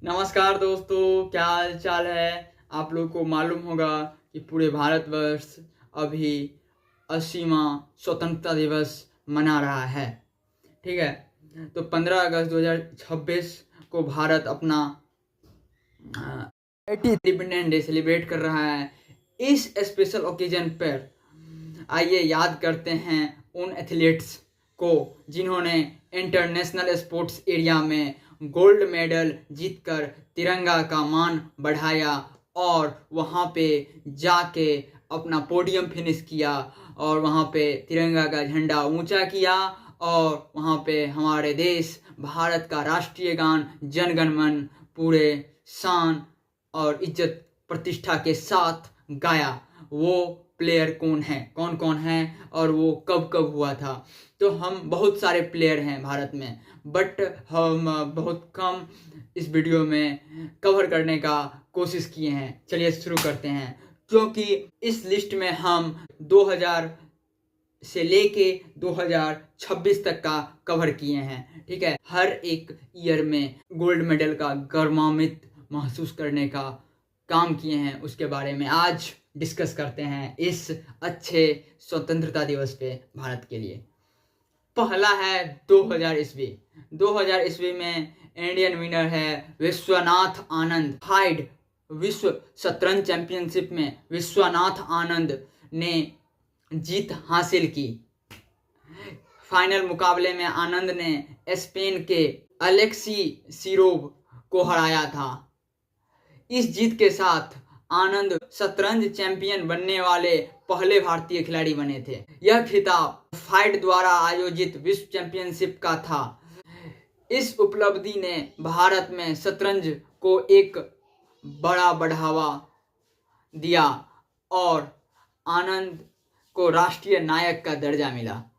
नमस्कार दोस्तों, क्या हाल चाल है। आप लोग को मालूम होगा कि पूरे भारतवर्ष अभी 80वां स्वतंत्रता दिवस मना रहा है। ठीक है, तो 15 अगस्त 2026 को भारत अपना 80 इंडिपेंडेंस डे सेलिब्रेट कर रहा है। इस स्पेशल ओकेजन पर आइए याद करते हैं उन एथलीट्स को जिन्होंने इंटरनेशनल स्पोर्ट्स एरिया में गोल्ड मेडल जीतकर तिरंगा का मान बढ़ाया और वहाँ पे जाके अपना पोडियम फिनिश किया और वहाँ पे तिरंगा का झंडा ऊंचा किया और वहाँ पे हमारे देश भारत का राष्ट्रीय गान जन गण मन पूरे शान और इज्जत प्रतिष्ठा के साथ गाया। वो प्लेयर कौन कौन है और वो कब कब हुआ था। तो हम बहुत सारे प्लेयर हैं भारत में, बट हम बहुत कम इस वीडियो में कवर करने का कोशिश किए हैं। चलिए शुरू करते हैं, क्योंकि इस लिस्ट में हम 2000 से लेके 2026 तक का कवर किए हैं। ठीक है, हर एक ईयर में गोल्ड मेडल का गर्मान्वित महसूस करने का काम किए हैं, उसके बारे में आज डिस्कस करते हैं इस अच्छे स्वतंत्रता दिवस पे भारत के लिए। पहला है 2000 ईस्वी। 2000 ईस्वी में इंडियन विनर है विश्वनाथ आनंद। हाइड विश्व शतरंज चैंपियनशिप में विश्वनाथ आनंद ने जीत हासिल की। फाइनल मुकाबले में आनंद ने स्पेन के अलेक्सी सिरोव को हराया था। इस जीत के साथ आनंद शतरंज चैंपियन बनने वाले पहले भारतीय खिलाड़ी बने थे। यह खिताब फाइड द्वारा आयोजित विश्व चैंपियनशिप का था। इस उपलब्धि ने भारत में शतरंज को एक बड़ा बढ़ावा दिया और आनंद को राष्ट्रीय नायक का दर्जा मिला।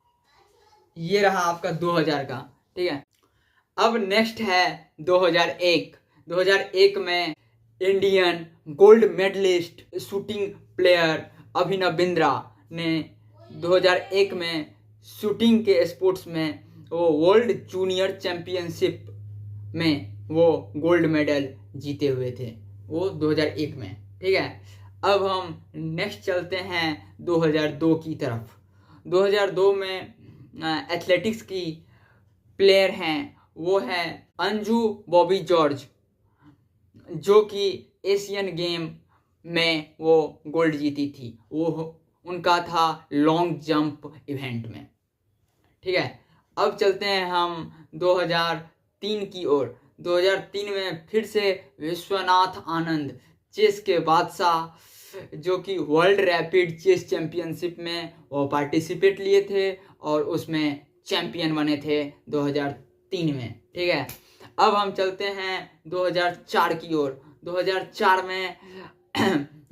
ये रहा आपका 2000 का। ठीक है, अब नेक्स्ट है 2001। 2001 में Indian gold medallist shooting player Abhinav Bindra ने 2001 में शूटिंग के स्पोर्ट्स में वो वर्ल्ड जूनियर चैंपियनशिप में वो गोल्ड मेडल जीते हुए थे, वो 2001 में। ठीक है, अब हम नेक्स्ट चलते हैं 2002 की तरफ। 2002 में एथलेटिक्स की प्लेयर हैं, वो है अंजू बॉबी जॉर्ज, जो कि एशियन गेम में वो गोल्ड जीती थी। वो उनका था लॉन्ग जंप इवेंट में। ठीक है, अब चलते हैं हम 2003 की ओर। 2003 में फिर से विश्वनाथ आनंद, चेस के बादशाह, जो कि वर्ल्ड रैपिड चेस चैंपियनशिप में वो पार्टिसिपेट लिए थे और उसमें चैंपियन बने थे 2003 में। ठीक है, अब हम चलते हैं 2004 की ओर। 2004 में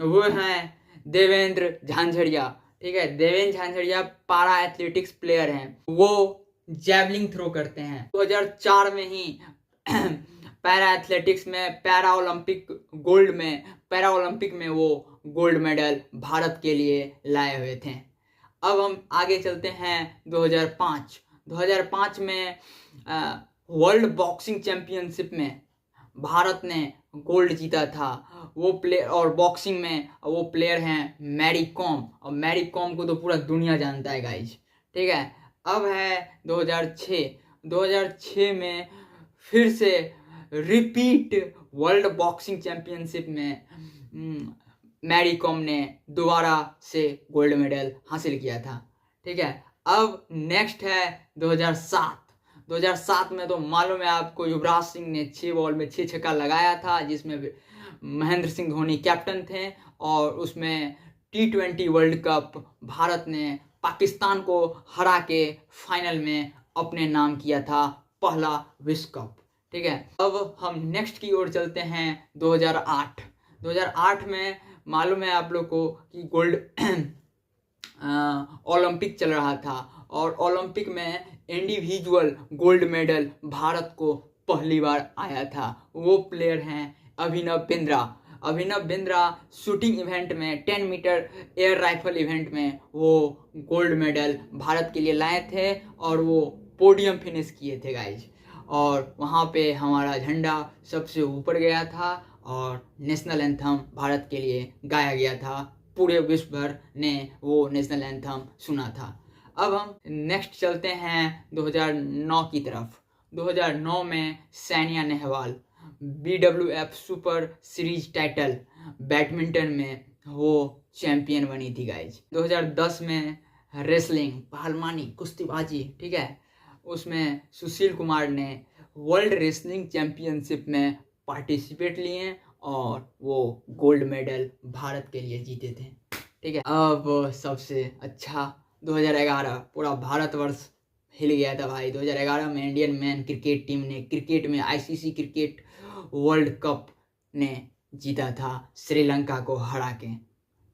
वो हैं देवेंद्र झांझड़िया। ठीक है, देवेंद्र झांझड़िया पारा एथलेटिक्स प्लेयर हैं, वो जैवलिंग थ्रो करते हैं। 2004 में ही पैरा एथलेटिक्स में पैरा ओलंपिक में वो गोल्ड मेडल भारत के लिए लाए हुए थे। अब हम आगे चलते हैं 2005। 2005 में वर्ल्ड बॉक्सिंग चैंपियनशिप में भारत ने गोल्ड जीता था। वो प्लेयर और बॉक्सिंग में वो प्लेयर हैं मैरी कॉम, और मैरी कॉम को तो पूरा दुनिया जानता है गाइज। ठीक है, अब है 2006। 2006 में फिर से रिपीट वर्ल्ड बॉक्सिंग चैंपियनशिप में मैरी कॉम ने दोबारा से गोल्ड मेडल हासिल किया था। ठीक है, अब नेक्स्ट है 2007। 2007 में तो मालूम है आपको, युवराज सिंह ने 6 बॉल में 6 छक्का लगाया था, जिसमें महेंद्र सिंह धोनी कैप्टन थे। और उसमें T20 वर्ल्ड कप भारत ने पाकिस्तान को हरा के फाइनल में अपने नाम किया था, पहला विश्व कप। ठीक है, अब हम नेक्स्ट की ओर चलते हैं 2008। 2008 में मालूम है आप लोग को कि गोल्ड ओलंपिक चल रहा था और ओलंपिक में इंडिविजुअल गोल्ड मेडल भारत को पहली बार आया था। वो प्लेयर हैं अभिनव बिंद्रा। अभिनव बिंद्रा शूटिंग इवेंट में 10 मीटर एयर राइफल इवेंट में वो गोल्ड मेडल भारत के लिए लाए थे और वो पोडियम फिनिश किए थे गाइज। और वहाँ पे हमारा झंडा सबसे ऊपर गया था और नेशनल एंथम भारत के लिए गाया गया था। पूरे विश्व भर ने वो नेशनल एंथम सुना था। अब हम नेक्स्ट चलते हैं 2009 की तरफ। 2009 में Sania Nehwal BWF super series title badminton में वो चैंपियन बनी थी गाइज। 2010 में रेसलिंग पहलवानी कुश्तीबाजी, ठीक है, उसमें सुशील कुमार ने वर्ल्ड रेसलिंग चैंपियनशिप में पार्टिसिपेट लिए और वो गोल्ड मेडल भारत के लिए जीते थे, ठीक है। अब सबसे अच्छा 2011 पूरा भारतवर्ष हिल गया था भाई। 2011 में इंडियन मैन क्रिकेट टीम ने क्रिकेट में ICC क्रिकेट वर्ल्ड कप ने जीता था श्रीलंका को हरा के,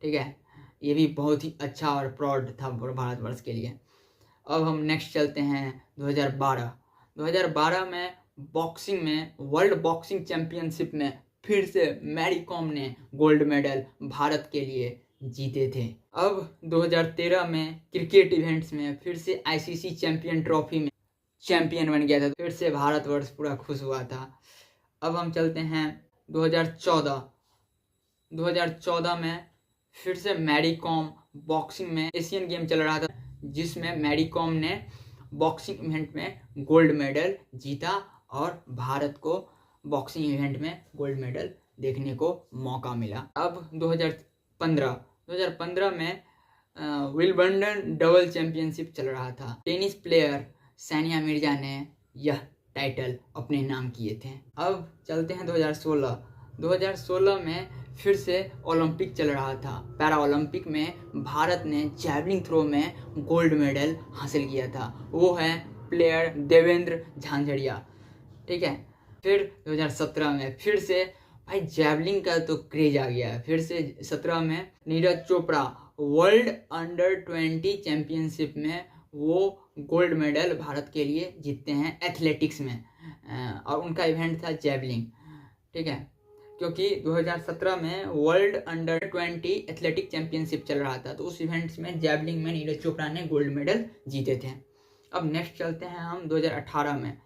ठीक है। ये भी बहुत ही अच्छा और प्राउड था भारतवर्ष के लिए। अब हम नेक्स्ट चलते हैं 2012 में बॉक्सिंग में वर्ल्ड बॉक्सिंग चैंपियनशिप में फिर से मैरी कॉम ने गोल्ड मेडल भारत के लिए जीते थे। अब 2013 में क्रिकेट इवेंट्स में फिर से ICC चैंपियन ट्रॉफी में चैंपियन बन गया था, फिर से भारतवर्ष पूरा खुश हुआ था। अब हम चलते हैं 2014 में फिर से मैरी कॉम बॉक्सिंग में एशियन गेम चल रहा था, जिसमें मैरी कॉम ने बॉक्सिंग इवेंट में गोल्ड मेडल जीता और भारत को बॉक्सिंग इवेंट में गोल्ड मेडल देखने को मौका मिला। अब 2015 में विंबलडन डबल चैंपियनशिप चल रहा था। टेनिस प्लेयर सानिया मिर्जा ने यह टाइटल अपने नाम किए थे। अब चलते हैं 2016 में फिर से ओलंपिक चल रहा था। पैरा ओलंपिक में भारत ने जैवलिन थ्रो में गोल्ड मेडल हासिल किया था। वो है प्लेयर देवेंद्र झांझड़िया, ठीक है। फिर 2017 में फिर से भाई जैवलिन का तो क्रेज आ गया। फिर से 17 में नीरज चोपड़ा वर्ल्ड अंडर-20 चैंपियनशिप में वो गोल्ड मेडल भारत के लिए जीतते हैं एथलेटिक्स में, और उनका इवेंट था जैवलिन, ठीक है। क्योंकि 2017 में वर्ल्ड अंडर-20 एथलेटिक चैंपियनशिप चल रहा था, तो उस इवेंट्स में जैवलिन में नीरज चोपड़ा ने गोल्ड मेडल जीते थे। अब नेक्स्ट चलते हैं हम 2018 में।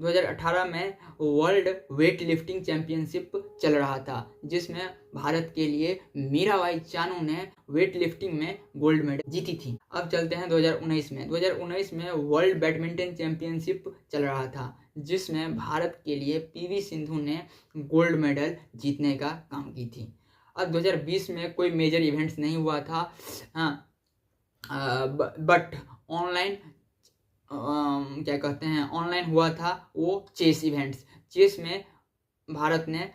2018 में वर्ल्ड वेट लिफ्टिंग चैंपियनशिप चल रहा था, जिसमें भारत के लिए मीराबाई चानू ने वेट लिफ्टिंग में गोल्ड मेडल जीती थी। अब चलते हैं 2019 में। 2019 में वर्ल्ड बैडमिंटन चैंपियनशिप चल रहा था, जिसमें भारत के लिए PV सिंधु ने गोल्ड मेडल जीतने का काम की थी। अब 2020 में कोई मेजर इवेंट्स नहीं हुआ था, बट ऑनलाइन क्या कहते हैं ऑनलाइन हुआ था वो चेस इवेंट्स। चेस में भारत ने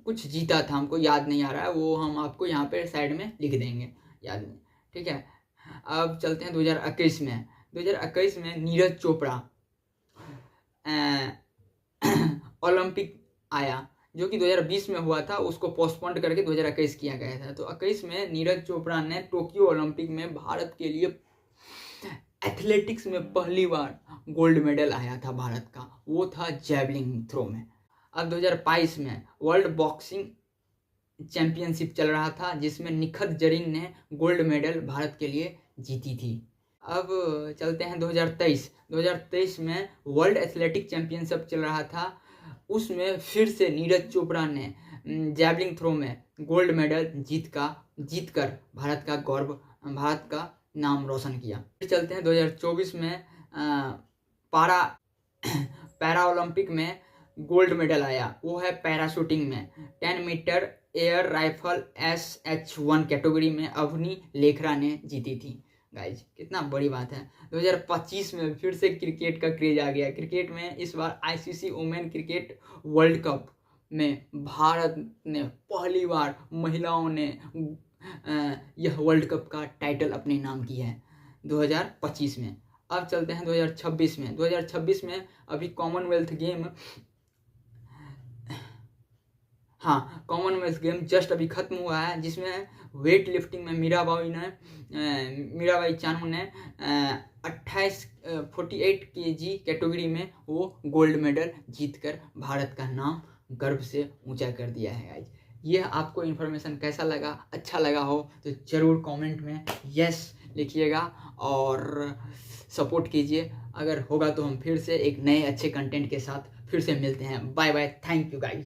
कुछ जीता था, हमको याद नहीं आ रहा है, वो हम आपको यहाँ पे साइड में लिख देंगे, याद नहीं, ठीक है। अब चलते हैं 2021 में। 2021 में नीरज चोपड़ा ओलंपिक आया, जो कि 2020 में हुआ था, उसको पोस्टपोन करके 2021 किया गया था। तो 21 में नीरज चोपड़ा ने टोक्यो ओलंपिक में भारत के लिए एथलेटिक्स में पहली बार गोल्ड मेडल आया था भारत का, वो था जैवलिन थ्रो में। अब 2022 में वर्ल्ड बॉक्सिंग चैंपियनशिप चल रहा था, जिसमें निखत जरीन ने गोल्ड मेडल भारत के लिए जीती थी। अब चलते हैं 2023 में वर्ल्ड एथलेटिक चैंपियनशिप चल रहा था, उसमें फिर से नीरज चोपड़ा ने जैवलिन थ्रो में गोल्ड मेडल जीतकर भारत का नाम रोशन किया। फिर चलते हैं 2024 में पैरा ओलंपिक में गोल्ड मेडल आया, वो है पैराशूटिंग में 10 metre air rifle SH1 category में अवनी लेखरा ने जीती थी। गाइज कितना बड़ी बात है। 2025 में फिर से क्रिकेट का क्रेज आ गया। क्रिकेट में इस बार ICC women cricket world cup में भारत ने पहली बार महिलाओं ने यह वर्ल्ड कप का टाइटल अपने नाम किया है 2025 में। अब चलते हैं 2026 में। 2026 में अभी कॉमनवेल्थ गेम जस्ट अभी खत्म हुआ है, जिसमें वेट लिफ्टिंग में मीराबाई चानू ने 48 kg कैटेगरी में वो गोल्ड मेडल जीतकर भारत का नाम गर्व से ऊंचा कर दिया है। गाइज यह आपको इन्फॉर्मेशन कैसा लगा, अच्छा लगा हो तो ज़रूर कमेंट में यस लिखिएगा और सपोर्ट कीजिए। अगर होगा तो हम फिर से एक नए अच्छे कंटेंट के साथ फिर से मिलते हैं। Bye bye, thank you guys.